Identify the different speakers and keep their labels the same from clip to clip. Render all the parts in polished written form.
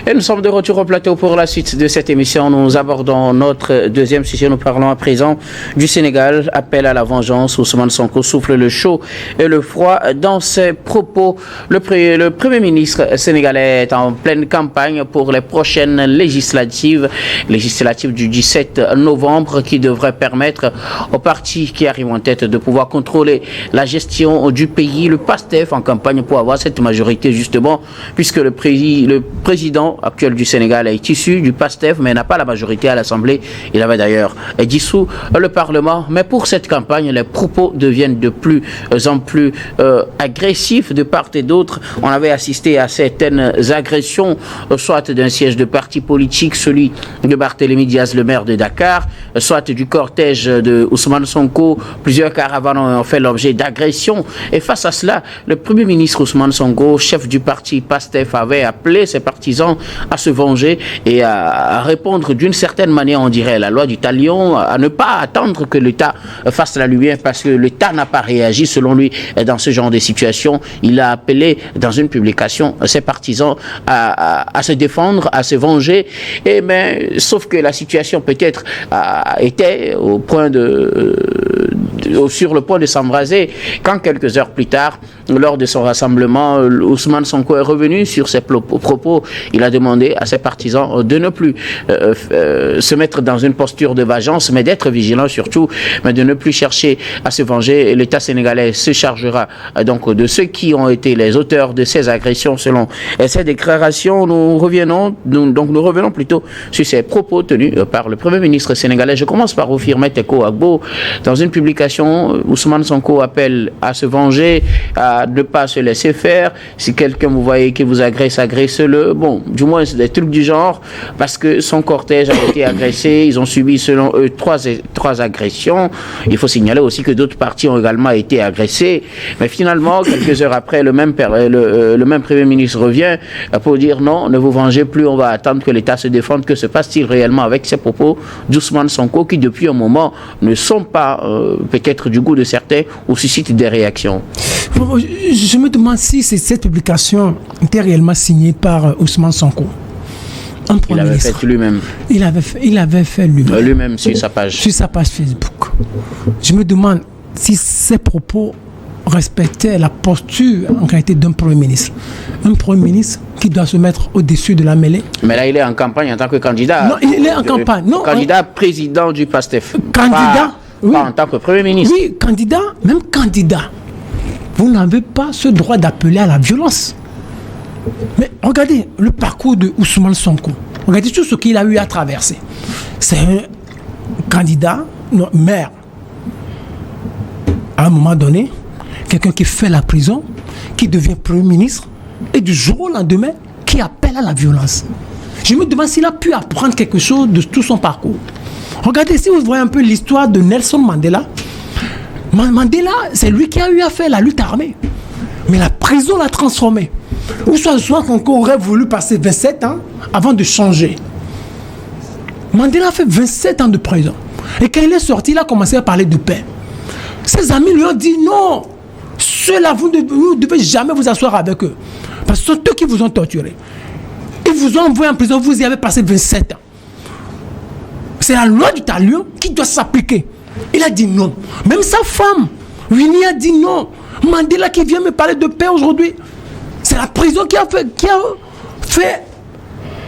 Speaker 1: Et nous sommes de retour au plateau pour la suite de cette émission. Nous abordons notre deuxième sujet. Nous parlons à présent du Sénégal. Appel à la vengeance. Ousmane Sonko souffle le chaud et le froid dans ses propos. Le Premier ministre sénégalais est en pleine campagne pour les prochaines législatives du 17 novembre qui devraient permettre aux partis qui arrivent en tête de pouvoir contrôler la gestion du pays. Le PASTEF en campagne pour avoir cette majorité justement, puisque le président actuel du Sénégal est issu du PASTEF, mais n'a pas la majorité à l'Assemblée. Il avait d'ailleurs dissous le Parlement. Mais pour cette campagne, les propos deviennent de plus en plus agressifs de part et d'autre. On avait assisté à certaines agressions, soit d'un siège de parti politique, celui de Barthélémy Diaz, le maire de Dakar, soit du cortège de Ousmane Sonko. Plusieurs caravanes ont fait l'objet d'agressions. Et face à cela, le Premier ministre Ousmane Sonko, chef du parti PASTEF, avait appelé ses partisans à se venger et à répondre d'une certaine manière, on dirait, la loi du talion, à ne pas attendre que l'État fasse la lumière parce que l'État n'a pas réagi selon lui dans ce genre de situation. Il a appelé dans une publication ses partisans à se défendre, à se venger. Sauf que la situation peut-être était sur le point de s'embraser quand quelques heures plus tard, lors de son rassemblement, Ousmane Sonko est revenu sur ses propos. Il a demandé à ses partisans de ne plus se mettre dans une posture de vengeance, mais d'être vigilant surtout, mais de ne plus chercher à se venger. L'État sénégalais se chargera donc de ceux qui ont été les auteurs de ces agressions selon ces déclarations. Nous revenons plutôt sur ces propos tenus par le Premier ministre sénégalais. Je commence par Ofirmet Teko Agbo. Dans une publication, Ousmane Sonko appelle à se venger, à ne pas se laisser faire. Si quelqu'un vous voyez qui vous agresse, agressez-le. Bon, du moins, c'est des trucs du genre, parce que son cortège a été agressé. Ils ont subi, selon eux, trois agressions. Il faut signaler aussi que d'autres partis ont également été agressés. Mais finalement, quelques heures après, le même Premier ministre revient pour dire non, ne vous vengez plus, on va attendre que l'État se défende. Que se passe-t-il réellement avec ces propos d'Ousmane Sonko qui, depuis un moment, ne sont pas peut-être du goût de certains ou suscitent des réactions?
Speaker 2: Je me demande si cette publication était réellement signée par Ousmane Sonko.
Speaker 1: Il avait fait lui-même.
Speaker 2: Il avait fait lui-même.
Speaker 1: Lui-même sur sa page.
Speaker 2: Sur sa page Facebook. Je me demande si ces propos respectaient la posture en réalité d'un Premier ministre. Un Premier ministre qui doit se mettre au-dessus de la mêlée.
Speaker 1: Mais là, il est en campagne en tant que candidat.
Speaker 2: Non, il est en campagne. Non,
Speaker 1: candidat président du PASTEF.
Speaker 2: Candidat.
Speaker 1: Pas en tant que Premier ministre.
Speaker 2: Oui, même candidat. Vous n'avez pas ce droit d'appeler à la violence. Mais regardez le parcours de Ousmane Sonko. Regardez tout ce qu'il a eu à traverser. C'est un candidat, maire. À un moment donné, quelqu'un qui fait la prison, qui devient Premier ministre, et du jour au lendemain, qui appelle à la violence. Je me demande s'il a pu apprendre quelque chose de tout son parcours. Regardez, si vous voyez un peu l'histoire de Nelson Mandela. Mandela, c'est lui qui a eu à faire la lutte armée. Mais la prison l'a transformé. Ou soit qu'on aurait voulu passer 27 ans avant de changer. Mandela a fait 27 ans de prison. Et quand il est sorti, il a commencé à parler de paix. Ses amis lui ont dit non, ceux-là, vous ne devez jamais vous asseoir avec eux. Parce que ce sont eux qui vous ont torturé. Ils vous ont envoyé en prison, vous y avez passé 27 ans. C'est la loi du talion qui doit s'appliquer. Il a dit non. Même sa femme, Winnie, a dit non. Mandela qui vient me parler de paix aujourd'hui. C'est la prison qui a fait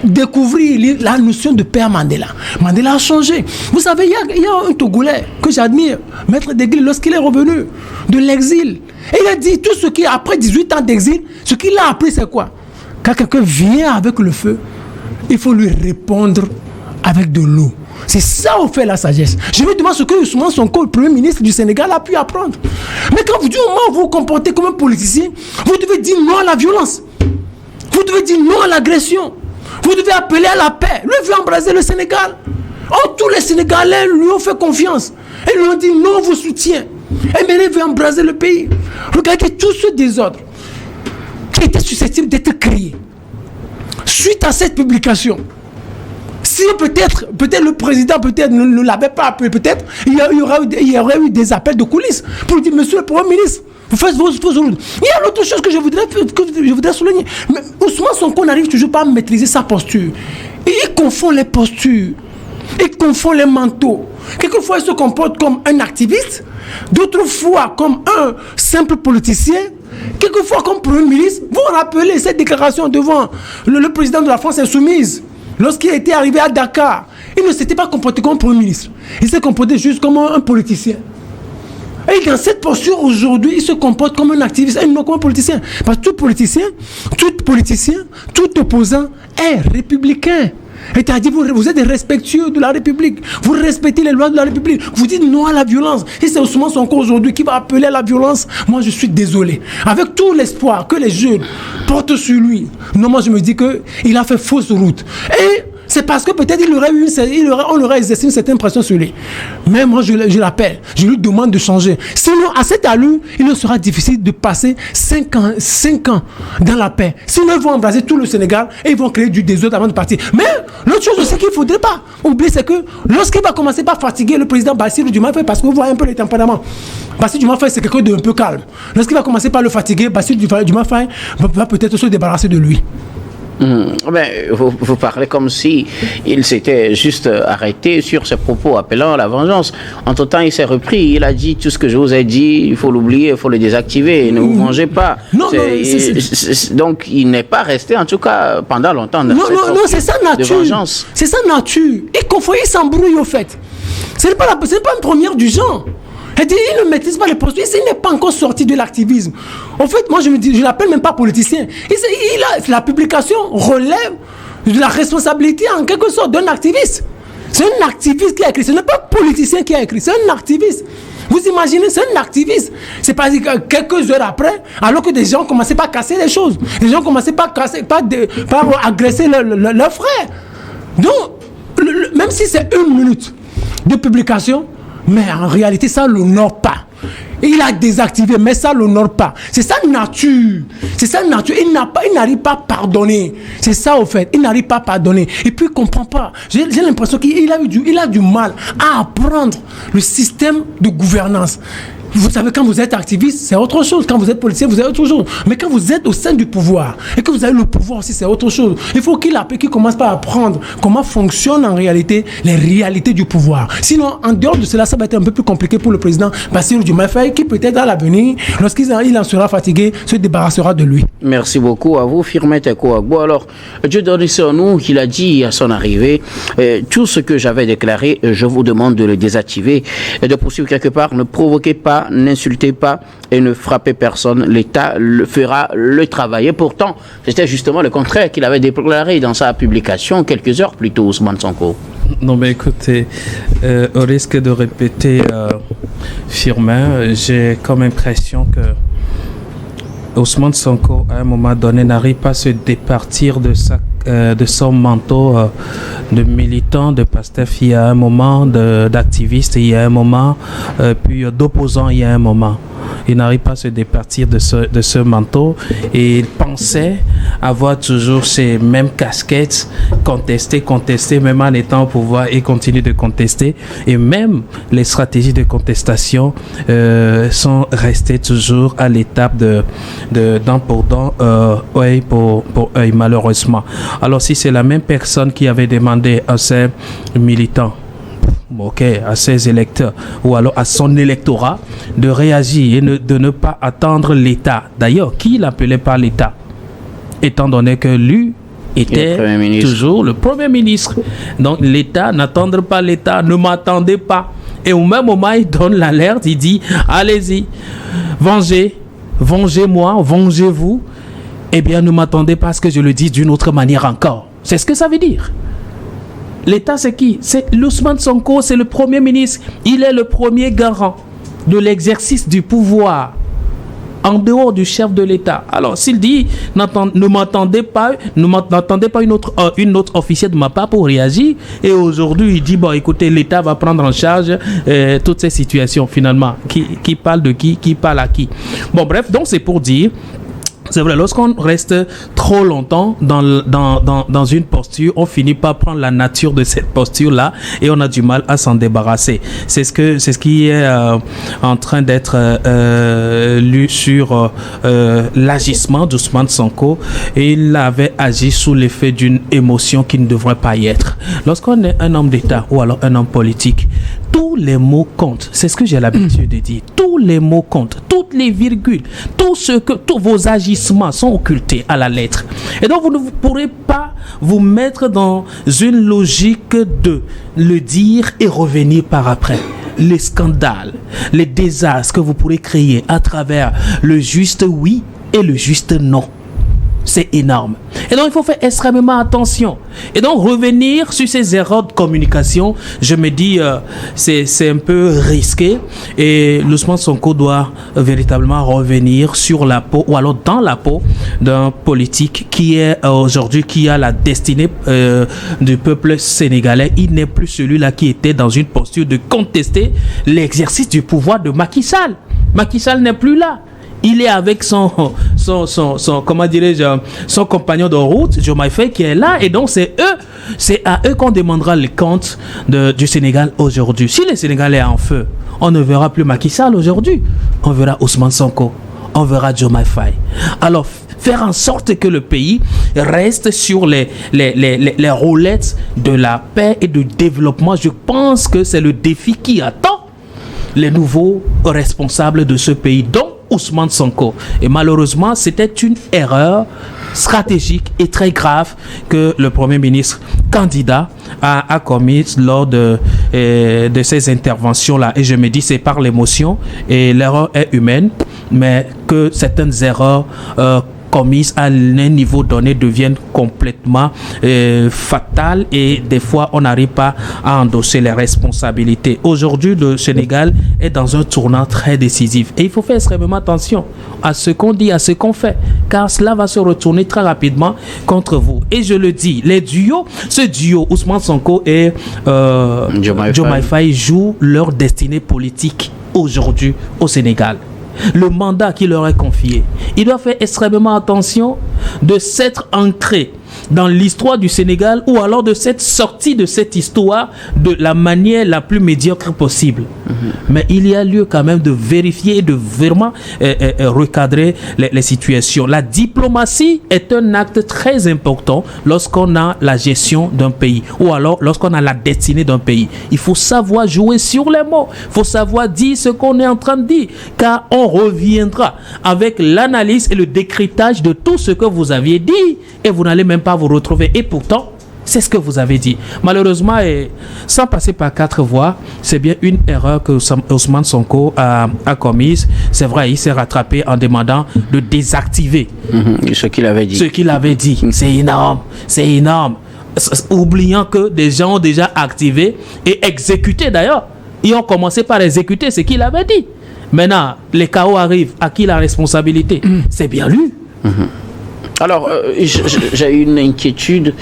Speaker 2: découvrir la notion de paix à Mandela. Mandela a changé. Vous savez, il y a un Togolais que j'admire, Maître Degli, lorsqu'il est revenu de l'exil. Et il a dit tout ce qui, après 18 ans d'exil, ce qu'il a appris, c'est quoi? Quand quelqu'un vient avec le feu, il faut lui répondre avec de l'eau. C'est ça, on fait la sagesse. Je me demande ce que Ousmane Sonko, le Premier ministre du Sénégal, a pu apprendre. Mais quand vous dites au moment où vous vous comportez comme un politicien, vous devez dire non à la violence. Vous devez dire non à l'agression. Vous devez appeler à la paix. Lui veut embraser le Sénégal. Oh, tous les Sénégalais lui ont fait confiance. Et lui ont dit non, on vous soutient. Et maintenant, il veut embraser le pays. Regardez tout ce désordre qui était susceptible d'être créé. Suite à cette publication, si peut-être le président ne l'avait pas appelé, peut-être il y aurait eu des appels de coulisses pour dire monsieur le Premier ministre, Vous faites vos routes. Il y a l'autre chose que je voudrais souligner. Mais Ousmane Sonko n'arrive toujours pas à maîtriser sa posture. Et il confond les postures. Il confond les manteaux. Quelquefois, il se comporte comme un activiste. D'autres fois, comme un simple politicien. Quelquefois, comme Premier ministre. Vous vous rappelez cette déclaration devant le président de la France insoumise. Lorsqu'il était arrivé à Dakar, il ne s'était pas comporté comme Premier ministre. Il s'est comporté juste comme un politicien. Et dans cette posture, aujourd'hui, il se comporte comme un activiste et non comme un politicien. Parce que tout politicien, tout opposant est républicain. C'est-à-dire, vous êtes respectueux de la République. Vous respectez les lois de la République. Vous dites non à la violence. Et c'est Ousmane Sonko aujourd'hui qui va appeler à la violence. Moi, je suis désolé. Avec tout l'espoir que les jeunes portent sur lui, non, moi, je me dis qu'il a fait fausse route. Et c'est parce que peut-être on aurait exercé une certaine pression sur lui. Mais moi, je l'appelle. Je lui demande de changer. Sinon, à cette allure, il nous sera difficile de passer 5 ans dans la paix. Sinon, ils vont embraser tout le Sénégal et ils vont créer du désordre avant de partir. Mais l'autre chose aussi qu'il ne faudrait pas oublier, c'est que lorsqu'il va commencer par fatiguer le président Bassirou Diomaye Faye, parce que vous voyez un peu les tempéraments. Bassirou Diomaye Faye, c'est quelqu'un d'un peu calme. Lorsqu'il va commencer par le fatiguer, Bassirou Diomaye Faye va peut-être se débarrasser de lui.
Speaker 1: Vous parlez comme si il s'était juste arrêté sur ses propos appelant à la vengeance. Entre-temps, il s'est repris. Il a dit tout ce que je vous ai dit, il faut l'oublier, il faut le désactiver. Ne vous vengez pas. Donc, il n'est pas resté, en tout cas, pendant longtemps.
Speaker 2: Non, c'est sa nature. C'est sa nature. Il s'embrouille, au fait. Ce n'est pas une première du genre. Il ne maîtrise pas les postures. Il n'est pas encore sorti de l'activisme. En fait, moi, je l'appelle même pas politicien. La publication relève de la responsabilité, en quelque sorte, d'un activiste. C'est un activiste qui a écrit. Ce n'est pas un politicien qui a écrit. C'est un activiste. Vous imaginez, c'est un activiste. C'est pas quelques heures après, alors que des gens commençaient par casser les choses. Les gens commençaient par agresser leurs frères. Donc, même si c'est 1 minute de publication, mais en réalité, ça ne l'honore pas. Il a désactivé, mais ça ne l'honore pas. C'est sa nature. C'est sa nature. Il n'arrive pas à pardonner. C'est ça, au fait. Il n'arrive pas à pardonner. Et puis, il ne comprend pas. J'ai l'impression qu'il a du mal à apprendre le système de gouvernance. Vous savez, quand vous êtes activiste, c'est autre chose. Quand vous êtes policier, vous êtes autre chose. Mais quand vous êtes au sein du pouvoir, et que vous avez le pouvoir aussi, c'est autre chose. Il faut qu'il commence par apprendre comment fonctionnent en réalité les réalités du pouvoir. Sinon, en dehors de cela, ça va être un peu plus compliqué pour le président Bassirou Diomaye Faye, qui peut-être à l'avenir, lorsqu'il en sera fatigué, se débarrassera de lui.
Speaker 1: Merci beaucoup à vous, Firmin Teko Agbo. Alors, Dieudonné Sornou, il a dit à son arrivée, tout ce que j'avais déclaré, je vous demande de le désactiver et de poursuivre quelque part. Ne provoquez pas, n'insultez pas et ne frappez personne. L'État fera le travail. Et pourtant, c'était justement le contraire qu'il avait déclaré dans sa publication quelques heures plus tôt, Ousmane Sonko.
Speaker 3: Non, mais écoutez, au risque de répéter Firmin, j'ai comme impression que Ousmane Sonko, à un moment donné, n'arrive pas à se départir de son manteau de militant de PASTEF. Il y a un moment d'activiste, il y a un moment, puis d'opposant, il y a un moment. Il n'arrive pas à se départir de ce manteau et il pensait avoir toujours ces mêmes casquettes, contester, même en étant au pouvoir et continue de contester. Et même les stratégies de contestation sont restées toujours à l'étape de dent pour dent, œil pour œil, malheureusement. Alors si c'est la même personne qui avait demandé à ses militants, à ses électeurs ou alors à son électorat de réagir et de ne pas attendre l'État. D'ailleurs, qui l'appelait pas l'État? Étant donné que lui était toujours le Premier ministre. Donc l'État, n'attendre pas l'État, ne m'attendez pas. Et au même moment, il donne l'alerte, il dit, allez-y, vengez-moi, vengez-vous. Eh bien, ne m'attendez pas à ce que je le dise d'une autre manière encore. C'est ce que ça veut dire. L'État, c'est qui? C'est Ousmane Sonko, c'est le Premier ministre. Il est le premier garant de l'exercice du pouvoir en dehors du chef de l'État. Alors, s'il dit ne m'attendez pas une autre officielle de ma part pour réagir, et aujourd'hui il dit écoutez, l'État va prendre en charge toutes ces situations finalement. Qui parle de qui parle à qui? Bon, bref, donc c'est pour dire C'est vrai, lorsqu'on reste trop longtemps dans une posture, on finit par prendre la nature de cette posture-là et on a du mal à s'en débarrasser. C'est ce qui est en train d'être lu sur l'agissement d'Ousmane Sonko, et il avait agi sous l'effet d'une émotion qui ne devrait pas y être. Lorsqu'on est un homme d'État ou alors un homme politique, tous les mots comptent. C'est ce que j'ai l'habitude de dire. Tous les mots comptent, toutes les virgules, tous vos agissements sont occultés à la lettre. Et donc, vous ne pourrez pas vous mettre dans une logique de le dire et revenir par après. Les scandales, les désastres que vous pourrez créer à travers le juste oui et le juste non. C'est énorme. Et donc, il faut faire extrêmement attention. Et donc, revenir sur ces erreurs de communication, je me dis, c'est un peu risqué. Et Ousmane Sonko doit véritablement revenir sur la peau, ou alors dans la peau d'un politique qui est aujourd'hui, qui a la destinée du peuple sénégalais. Il n'est plus celui-là qui était dans une posture de contester l'exercice du pouvoir de Macky Sall. Macky Sall n'est plus là. Il est avec son comment dirais-je, son compagnon de route, Diomaye Faye, qui est là, et donc c'est à eux qu'on demandera les comptes du Sénégal aujourd'hui. Si le Sénégal est en feu, on ne verra plus Macky Sall aujourd'hui. On verra Ousmane Sonko, on verra Diomaye Faye. Alors, faire en sorte que le pays reste sur les roulettes de la paix et du développement, je pense que c'est le défi qui attend les nouveaux responsables de ce pays, dont Ousmane Sonko. Et malheureusement, c'était une erreur stratégique et très grave que le Premier ministre candidat a commise lors de ces interventions-là. Et je me dis, c'est par l'émotion, et l'erreur est humaine, mais que certaines erreurs commises à un niveau donné deviennent complètement fatales, et des fois on n'arrive pas à endosser les responsabilités. Aujourd'hui, le Sénégal est dans un tournant très décisif et il faut faire extrêmement attention à ce qu'on dit, à ce qu'on fait, car cela va se retourner très rapidement contre vous. Et je le dis, ce duo Ousmane Sonko et Diomaye Faye jouent leur destinée politique aujourd'hui au Sénégal. Le mandat qui leur est confié, ils doivent faire extrêmement attention de s'être ancrés dans l'histoire du Sénégal, ou alors de cette sortie de cette histoire de la manière la plus médiocre possible. Mais il y a lieu quand même de vérifier et de vraiment recadrer les situations. La diplomatie est un acte très important lorsqu'on a la gestion d'un pays, ou alors lorsqu'on a la destinée d'un pays. Il faut savoir jouer sur les mots, il faut savoir dire ce qu'on est en train de dire, car on reviendra avec l'analyse et le décryptage de tout ce que vous aviez dit, et vous n'allez même pas vous retrouver. Et pourtant, c'est ce que vous avez dit. Malheureusement, et sans passer par 4 voies, c'est bien une erreur que Ousmane Sonko a commise. C'est vrai, il s'est rattrapé en demandant de désactiver
Speaker 1: ce qu'il avait dit.
Speaker 3: Ce qu'il avait dit. C'est énorme. C'est énorme. Oubliant que des gens ont déjà activé et exécuté d'ailleurs. Ils ont commencé par exécuter ce qu'il avait dit. Maintenant, les chaos arrivent. À qui la responsabilité? C'est bien lui.
Speaker 1: Alors, j'ai une inquiétude.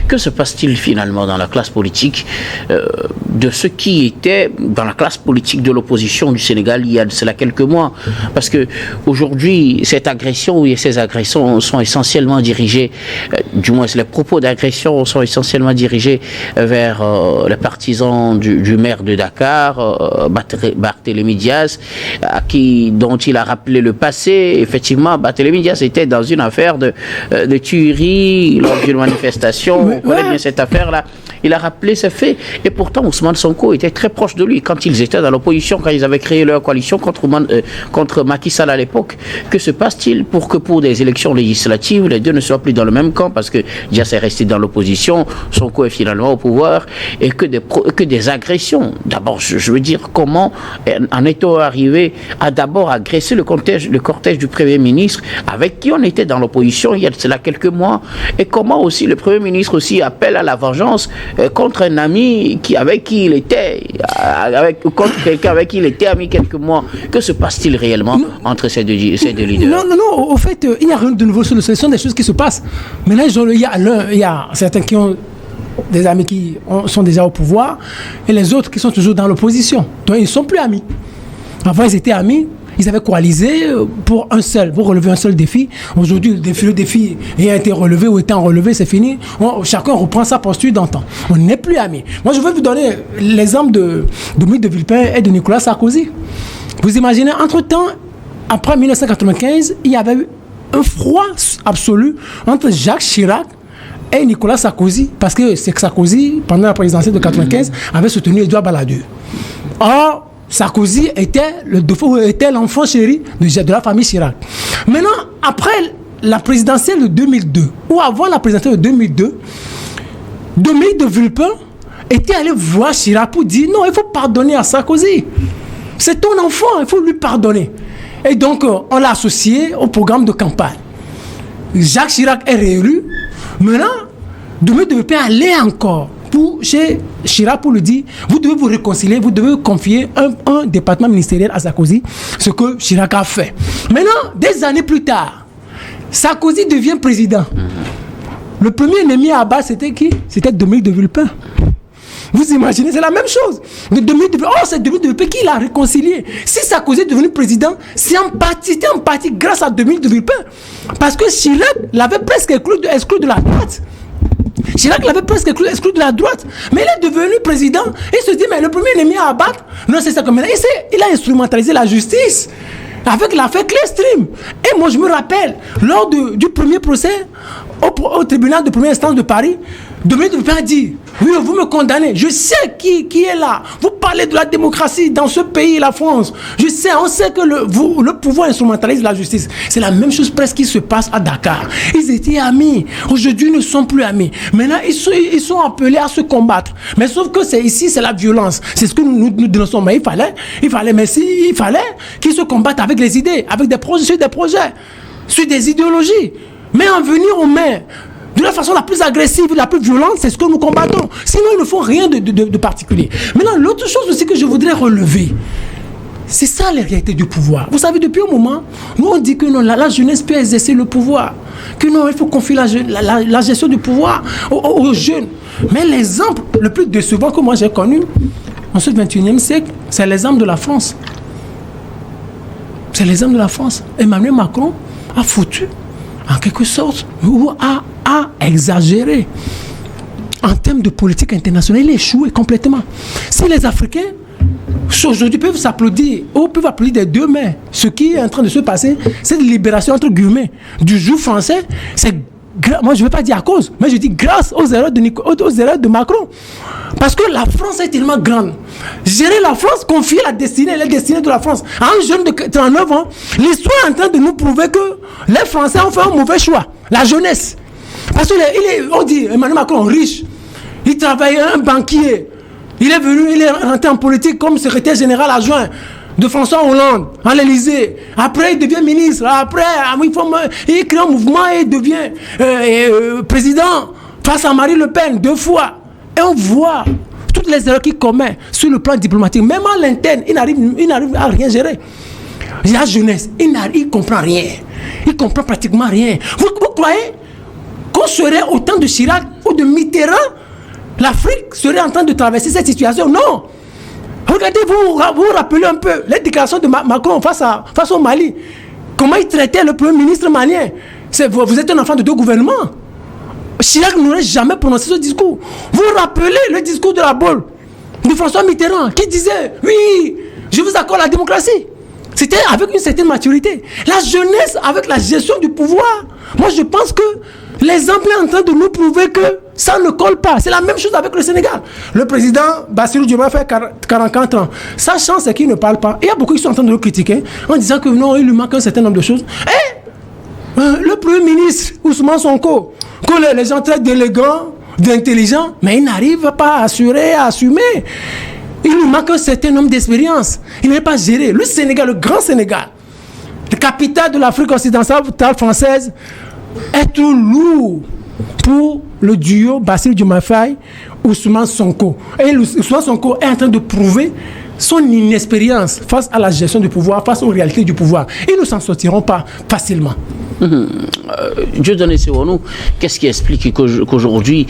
Speaker 1: Que se passe-t-il finalement dans la classe politique de ce qui était dans la classe politique de l'opposition du Sénégal il y a de cela quelques mois? Parce que aujourd'hui, cette agression et ces agressions sont essentiellement dirigées, du moins les propos d'agression sont essentiellement dirigés vers les partisans du maire de Dakar, Barthélémy Diaz, dont il a rappelé le passé. Effectivement, Barthélémy Diaz était dans une affaire de tuerie lors d'une manifestation. On connaît bien cette affaire-là. Il a rappelé ces faits. Et pourtant, Ousmane Sonko était très proche de lui quand ils étaient dans l'opposition, quand ils avaient créé leur coalition contre Macky Sall à l'époque. Que se passe-t-il pour que pour des élections législatives, les deux ne soient plus dans le même camp, parce que Diaz est resté dans l'opposition, Sonko est finalement au pouvoir, et que des agressions. D'abord, je veux dire, comment en est-on arrivé à d'abord agresser le cortège du Premier ministre, avec qui on était dans l'opposition il y a cela quelques mois, et comment aussi le Premier ministre aussi appelle à la vengeance contre un ami avec qui il était contre quelqu'un avec qui il était ami quelques mois. Que se passe-t-il réellement entre ces deux leaders?
Speaker 2: Non, au fait, il n'y a rien de nouveau sur le sol. Ce sont des choses qui se passent. Mais là, il y a certains qui ont des amis qui sont déjà au pouvoir, et les autres qui sont toujours dans l'opposition. Donc, ils ne sont plus amis. Avant, ils étaient amis. ils avaient coalisé pour relever un seul défi. Aujourd'hui, le défi ayant été relevé ou étant relevé, c'est fini. Chacun reprend sa posture d'antan. On n'est plus amis. Moi, je vais vous donner l'exemple de Dominique de Villepin et de Nicolas Sarkozy. Vous imaginez, entre-temps, après 1995, il y avait eu un froid absolu entre Jacques Chirac et Nicolas Sarkozy, parce que c'est que Sarkozy, pendant la présidentielle de 1995, avait soutenu Édouard Balladur. Or, Sarkozy était l'enfant chéri de la famille Chirac. Maintenant, après la présidentielle de 2002, ou avant la présidentielle de 2002, Dominique de Villepin était allé voir Chirac pour dire non, il faut pardonner à Sarkozy. C'est ton enfant, il faut lui pardonner. Et donc, on l'a associé au programme de campagne. Jacques Chirac est réélu. Maintenant, Dominique de Villepin allait encore chez Chirac pour lui dire vous devez vous réconcilier, vous devez confier un département ministériel à Sarkozy, ce que Chirac a fait. Maintenant, des années plus tard, Sarkozy devient président. Le premier ennemi à abattre, c'était qui? C'était Dominique de Villepin. Vous imaginez, c'est la même chose. C'est Dominique de Villepin qui l'a réconcilié. Si Sarkozy est devenu président, c'était en partie grâce à Dominique de Villepin. Parce que Chirac l'avait presque exclu de la droite. Chirac l'avait presque exclu de la droite. Mais il est devenu président. Il se dit, mais le premier ennemi à abattre, non, c'est ça comme maintenant. Il a instrumentalisé la justice avec l'affaire Clearstream. Et moi, je me rappelle, lors du premier procès au tribunal de première instance de Paris, Dominique de Villepin a dit, oui, vous me condamnez, je sais qui est là. Vous parlez de la démocratie dans ce pays, la France. On sait que le pouvoir instrumentalise la justice. C'est la même chose presque qui se passe à Dakar. Ils étaient amis. Aujourd'hui, ils ne sont plus amis. Maintenant, ils sont appelés à se combattre. Mais sauf que c'est la violence. C'est ce que nous dénonçons. Mais il fallait qu'ils se combattent avec les idées, avec des projets, sur des idéologies. Mais en venir aux mains de la façon la plus agressive, la plus violente, c'est ce que nous combattons. Sinon, ils ne font rien de particulier. Maintenant, l'autre chose aussi que je voudrais relever, c'est ça la réalité du pouvoir. Vous savez, depuis un moment, nous on dit que non, la jeunesse peut exercer le pouvoir. Que non, il faut confier la gestion du pouvoir aux jeunes. Mais l'exemple le plus décevant que moi j'ai connu en ce 21e siècle, c'est l'exemple de la France. C'est l'exemple de la France. Emmanuel Macron a foutu, en quelque sorte, ou a exagéré en termes de politique internationale. Il a échoué complètement. Si les Africains aujourd'hui peuvent s'applaudir ou peuvent applaudir des deux mains ce qui est en train de se passer, cette libération entre guillemets du joug français, moi je ne veux pas dire à cause, mais je dis grâce aux erreurs de Macron. Parce que la France est tellement grande. Gérer la France, confier la destinée de la France à un jeune de 39 ans, l'histoire est en train de nous prouver que les Français ont fait un mauvais choix. La jeunesse. Parce on dit Emmanuel Macron riche, il travaille un banquier, il est rentré en politique comme secrétaire général adjoint de François Hollande à l'Élysée. Après, il devient ministre. Après, il crée un mouvement et il devient président face à Marine Le Pen 2 fois. Et on voit toutes les erreurs qu'il commet sur le plan diplomatique. Même à l'interne, il n'arrive à rien gérer. La jeunesse, il ne comprend rien. Il comprend pratiquement rien. Vous croyez qu'on serait au temps de Chirac ou de Mitterrand, l'Afrique serait en train de traverser cette situation? Non. Regardez, vous rappelez un peu les déclarations de Macron face au Mali. Comment il traitait le premier ministre malien. Vous êtes un enfant de 2 gouvernements. Chirac n'aurait jamais prononcé ce discours. Vous rappelez le discours de la Baule de François Mitterrand qui disait oui, je vous accorde la démocratie. C'était avec une certaine maturité. La jeunesse avec la gestion du pouvoir. Moi je pense que l'exemple est en train de nous prouver que ça ne colle pas. C'est la même chose avec le Sénégal. Le président Bassirou Diomaye fait 44 ans. Sa chance c'est qu'il ne parle pas. Il y a beaucoup qui sont en train de le critiquer en disant que non, il lui manque un certain nombre de choses. Et le premier ministre Ousmane Sonko, que les gens traitent d'élégant, d'intelligent, mais il n'arrive pas à assumer. Il lui manque un certain nombre d'expériences. Il n'est pas géré. Le Sénégal, le grand Sénégal, la capitale de l'Afrique occidentale française, est trop lourd pour le duo Bassirou Diomaye Faye, Ousmane Sonko. Et Ousmane Sonko est en train de prouver son inexpérience face à la gestion du pouvoir, face aux réalités du pouvoir. Ils ne s'en sortiront pas facilement.
Speaker 1: Dieudonné Sewonou, qu'est-ce qui explique qu'aujourd'hui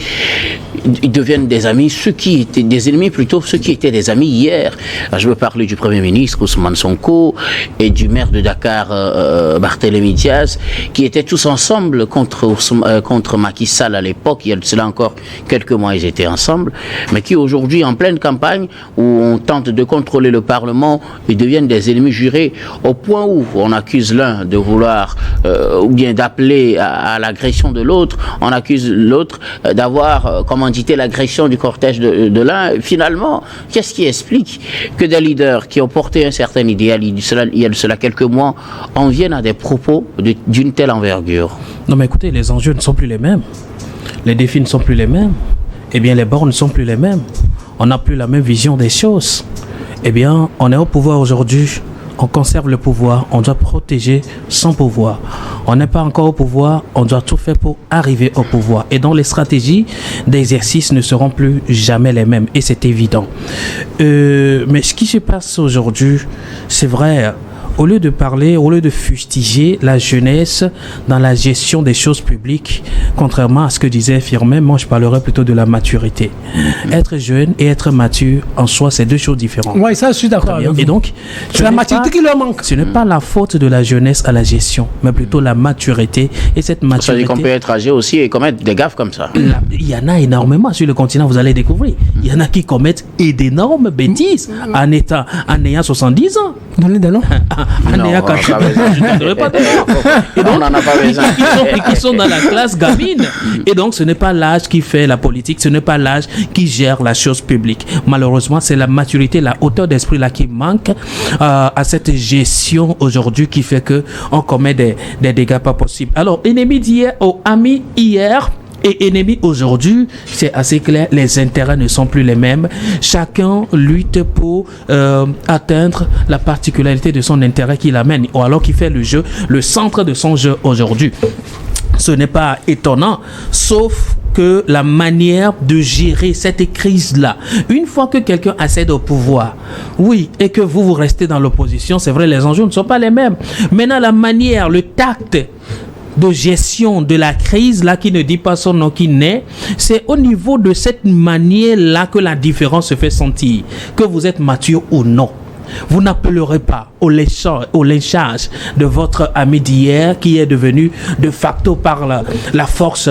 Speaker 1: ils deviennent des amis, ceux qui étaient des ennemis plutôt, ceux qui étaient des amis hier. Je veux parler du Premier ministre Ousmane Sonko et du maire de Dakar Barthélémy Diaz, qui étaient tous ensemble contre Macky Sall à l'époque. Il y a de cela encore quelques mois, ils étaient ensemble, mais qui aujourd'hui, en pleine campagne, où on tente de contrôler le Parlement, ils deviennent des ennemis jurés, au point où on accuse l'un de vouloir ou bien d'appeler à l'agression de l'autre, on accuse l'autre d'avoir commandité l'agression du cortège de l'un. Finalement, qu'est-ce qui explique que des leaders qui ont porté un certain idéal, il y a de cela quelques mois, en viennent à des propos d'une telle envergure?
Speaker 3: Non mais écoutez, les enjeux ne sont plus les mêmes, les défis ne sont plus les mêmes, eh bien les bords ne sont plus les mêmes, on n'a plus la même vision des choses. Eh bien, on est au pouvoir aujourd'hui, on conserve le pouvoir, on doit protéger son pouvoir. On n'est pas encore au pouvoir, on doit tout faire pour arriver au pouvoir. Et donc les stratégies d'exercice ne seront plus jamais les mêmes, et c'est évident. Mais ce qui se passe aujourd'hui, c'est vrai, au lieu de parler, au lieu de fustiger la jeunesse dans la gestion des choses publiques, contrairement à ce que disait Firmin, moi je parlerais plutôt de la maturité. Être jeune et être mature, en soi, c'est deux choses différentes.
Speaker 2: Oui, ça je suis d'accord avec vous.
Speaker 3: Et donc,
Speaker 2: c'est la maturité qui leur manque.
Speaker 3: Ce n'est pas la faute de la jeunesse à la gestion, mais plutôt la maturité. Et cette maturité...
Speaker 1: Ça veut dire qu'on peut être âgé aussi et commettre des gaffes comme ça.
Speaker 3: Il y en a énormément sur le continent, vous allez découvrir. Il y en a qui commettent d'énormes bêtises en ayant 70 ans.
Speaker 2: Donnez des noms.
Speaker 3: On n'en a pas besoin. Et qui sont dans la classe gamine. Et donc, ce n'est pas l'âge qui fait la politique, ce n'est pas l'âge qui gère la chose publique. Malheureusement, c'est la maturité, la hauteur d'esprit là qui manque à cette gestion aujourd'hui qui fait qu'on commet des dégâts pas possibles. Alors, ennemi d'hier aux amis hier. Et ennemi aujourd'hui, c'est assez clair, les intérêts ne sont plus les mêmes. Chacun lutte pour atteindre la particularité de son intérêt qu'il amène, ou alors qu'il fait le jeu, le centre de son jeu aujourd'hui. Ce n'est pas étonnant, sauf que la manière de gérer cette crise-là, une fois que quelqu'un accède au pouvoir, oui, et que vous restez dans l'opposition, c'est vrai, les enjeux ne sont pas les mêmes. Maintenant, la manière, le tact de gestion de la crise là qui ne dit pas son nom qui naît, c'est au niveau de cette manière là que la différence se fait sentir, que vous êtes mature ou non. Vous n'appellerez pas au lynchage de votre ami d'hier qui est devenu de facto par la force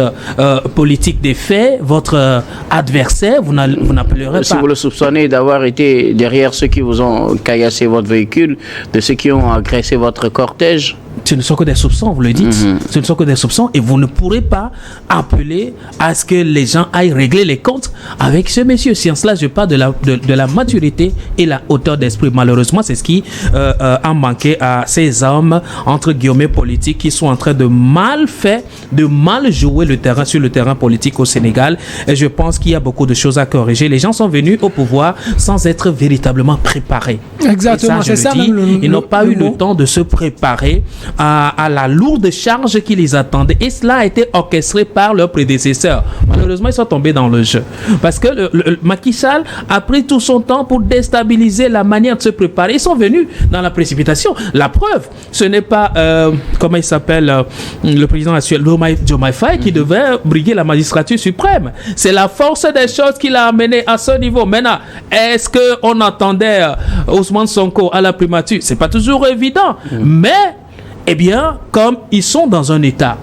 Speaker 3: politique des faits, votre adversaire, vous n'appellerez pas.
Speaker 1: Si vous le soupçonnez d'avoir été derrière ceux qui vous ont caillassé votre véhicule, de ceux qui ont agressé votre cortège,
Speaker 3: ce ne sont que des soupçons, vous le dites. Ce ne sont que des soupçons et vous ne pourrez pas appeler à ce que les gens aillent régler les comptes avec ce monsieur. Si en cela, je parle de la maturité et la hauteur d'esprit. Malheureusement, c'est ce qui a manqué à ces hommes, entre guillemets, politiques qui sont en train de mal faire, de mal jouer le terrain sur le terrain politique au Sénégal. Et je pense qu'il y a beaucoup de choses à corriger. Les gens sont venus au pouvoir sans être véritablement préparés.
Speaker 2: Exactement,
Speaker 3: c'est ça. Ils n'ont pas eu le temps de se préparer à la lourde charge qui les attendait, et cela a été orchestré par leurs prédécesseurs. Malheureusement, ils sont tombés dans le jeu parce que Macky Sall a pris tout son temps pour déstabiliser la manière de se préparer. Ils sont venus dans la précipitation. La preuve, ce n'est pas comment il s'appelle le président actuel, Diomaye Faye, qui devait briguer la magistrature suprême. C'est la force des choses qui l'a amené à ce niveau. Maintenant, est-ce qu'on attendait Ousmane Sonko à la primature? C'est pas toujours évident, mais eh bien, comme ils sont dans un état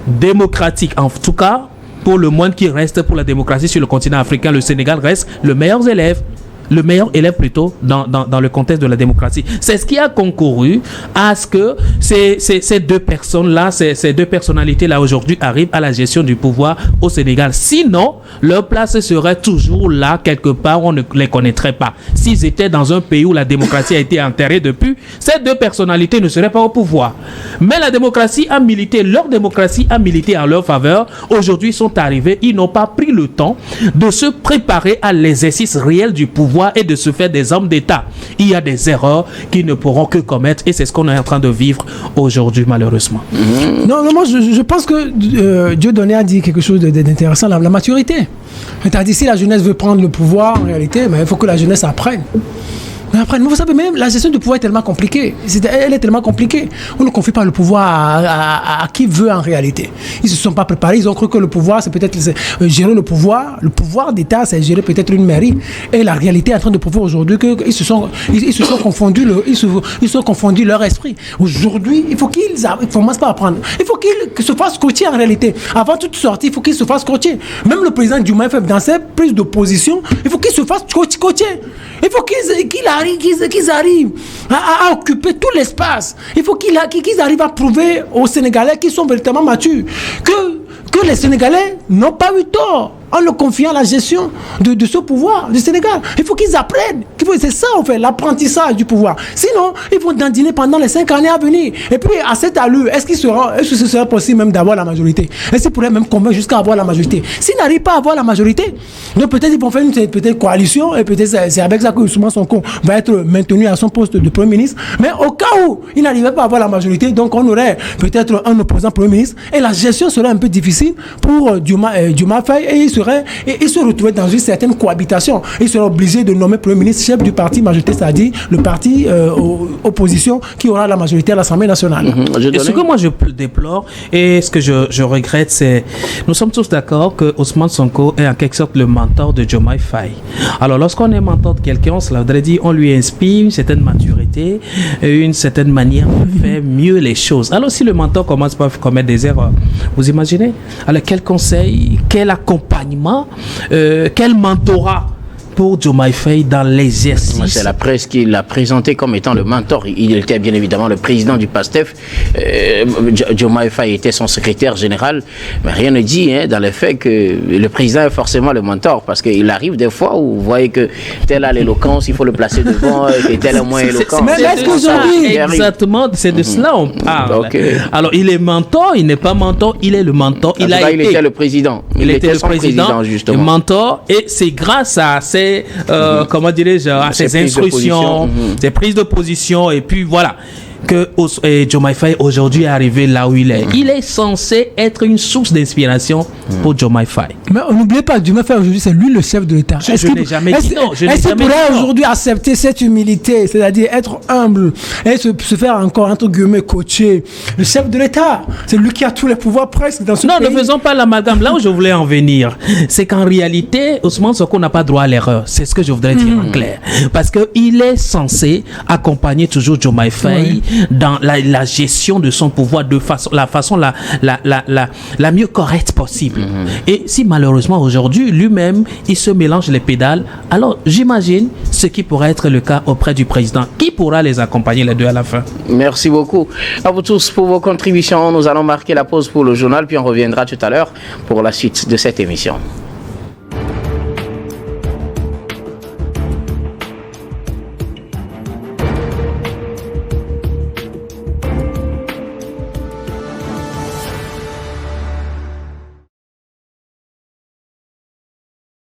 Speaker 3: démocratique, en tout cas, pour le moins qui reste pour la démocratie sur le continent africain, le Sénégal reste le meilleur élève plutôt dans le contexte de la démocratie. C'est ce qui a concouru à ce que ces deux personnes-là, ces deux personnalités-là aujourd'hui arrivent à la gestion du pouvoir au Sénégal. Sinon, leur place serait toujours là, quelque part, on ne les connaîtrait pas. S'ils étaient dans un pays où la démocratie a été enterrée depuis, ces deux personnalités ne seraient pas au pouvoir. Mais la démocratie a milité, leur démocratie a milité en leur faveur. Aujourd'hui, ils sont arrivés, ils n'ont pas pris le temps de se préparer à l'exercice réel du pouvoir et de se faire des hommes d'État. Il y a des erreurs qu'ils ne pourront que commettre et c'est ce qu'on est en train de vivre aujourd'hui, malheureusement.
Speaker 2: Non, moi je pense que Dieudonné a dit quelque chose d'intéressant, la maturité. C'est-à-dire, si la jeunesse veut prendre le pouvoir, en réalité, il faut que la jeunesse apprenne. Mais après, vous savez, même la gestion du pouvoir est tellement compliquée. Elle est tellement compliquée. On ne confie pas le pouvoir à qui veut en réalité. Ils ne se sont pas préparés. Ils ont cru que le pouvoir, c'est peut-être gérer le pouvoir. Le pouvoir d'État, c'est gérer peut-être une mairie. Et la réalité est en train de prouver aujourd'hui qu'ils se sont confondus leur esprit. Aujourd'hui, il faut qu'ils commencent pas à apprendre. Il faut qu'ils se fassent coacher en réalité. Avant toute sortie, il faut qu'ils se fassent coacher. Même le président Diomaye Faye, dans ses prises de position, il faut qu'il se fasse coacher. Il faut qu'ils arrivent à occuper tout l'espace. Il faut qu'ils arrivent à prouver aux Sénégalais qu'ils sont véritablement matures. Que les Sénégalais n'ont pas eu tort en leur confiant la gestion de ce pouvoir du Sénégal. Il faut qu'ils apprennent. C'est ça, en fait, l'apprentissage du pouvoir. Sinon, ils vont dandiner pendant les 5 années à venir. Et puis, à cette allure, est-ce que ce sera possible même d'avoir la majorité? Est-ce qu'ils pourraient même convaincre jusqu'à avoir la majorité? S'ils n'arrivent pas à avoir la majorité, donc peut-être ils vont faire une coalition, et peut-être c'est avec ça que Ousmane Sonko va être maintenu à son poste de Premier ministre. Mais au cas où il n'arrivait pas à avoir la majorité, donc on aurait peut-être un opposant Premier ministre, et la gestion serait un peu difficile pour Diomaye Faye, et il se retrouvait dans une certaine cohabitation. Il serait obligé de nommer Premier ministre chef du parti majorité, c'est-à-dire le parti opposition qui aura la majorité à l'Assemblée nationale.
Speaker 3: Et ce que moi je déplore et ce que je regrette, c'est nous sommes tous d'accord que Ousmane Sonko est en quelque sorte le mentor de Diomaye Faye. Alors lorsqu'on est mentor de quelqu'un, cela voudrait dire on lui inspire une certaine maturité, une certaine manière de faire mieux les choses. Alors si le mentor commence par commettre des erreurs, vous imaginez? Alors quel conseil, quel accompagnement, quel mentorat pour Diomaye Faye dans l'exercice?
Speaker 1: C'est la presse qui l'a présenté comme étant le mentor. Il était bien évidemment le président du PASTEF. Diomaye Faye était son secrétaire général. Mais rien ne dit dans le fait que le président est forcément le mentor. Parce qu'il arrive des fois où vous voyez que tel a l'éloquence, il faut le placer devant, et tel est moins éloquent.
Speaker 3: Exactement, c'est de cela on parle. Okay. Alors il est mentor, il n'est pas mentor, il est le mentor. Il
Speaker 1: était le président.
Speaker 3: Il était le président, justement. Le mentor, et c'est grâce à comment dirais-je, à ses instructions, ses prises de position, et puis voilà que Diomaye Faye aujourd'hui est arrivé là où il est. Il est censé être une source d'inspiration pour Diomaye Faye.
Speaker 2: Mais n'oubliez pas, Diomaye Faye aujourd'hui, c'est lui le chef de l'État.
Speaker 3: Je n'ai jamais dit non.
Speaker 2: Est-ce qu'il pourrait aujourd'hui accepter cette humilité, c'est-à-dire être humble et se faire encore, entre guillemets, coacher? Le chef de l'État, c'est lui qui a tous les pouvoirs presque dans ce pays.
Speaker 3: Non, ne faisons pas l'amalgame. Là où je voulais en venir, c'est qu'en réalité, Ousmane Sonko n'a pas droit à l'erreur. C'est ce que je voudrais dire en clair. Parce qu'il est censé accompagner toujours Diomaye Faye dans la gestion de son pouvoir de la façon la mieux correcte possible. Et si malheureusement aujourd'hui lui-même il se mélange les pédales, alors j'imagine ce qui pourrait être le cas auprès du président. Qui pourra les accompagner les deux à la fin?
Speaker 1: Merci beaucoup à vous tous pour vos contributions. Nous allons marquer la pause pour le journal, puis on reviendra tout à l'heure pour la suite de cette émission.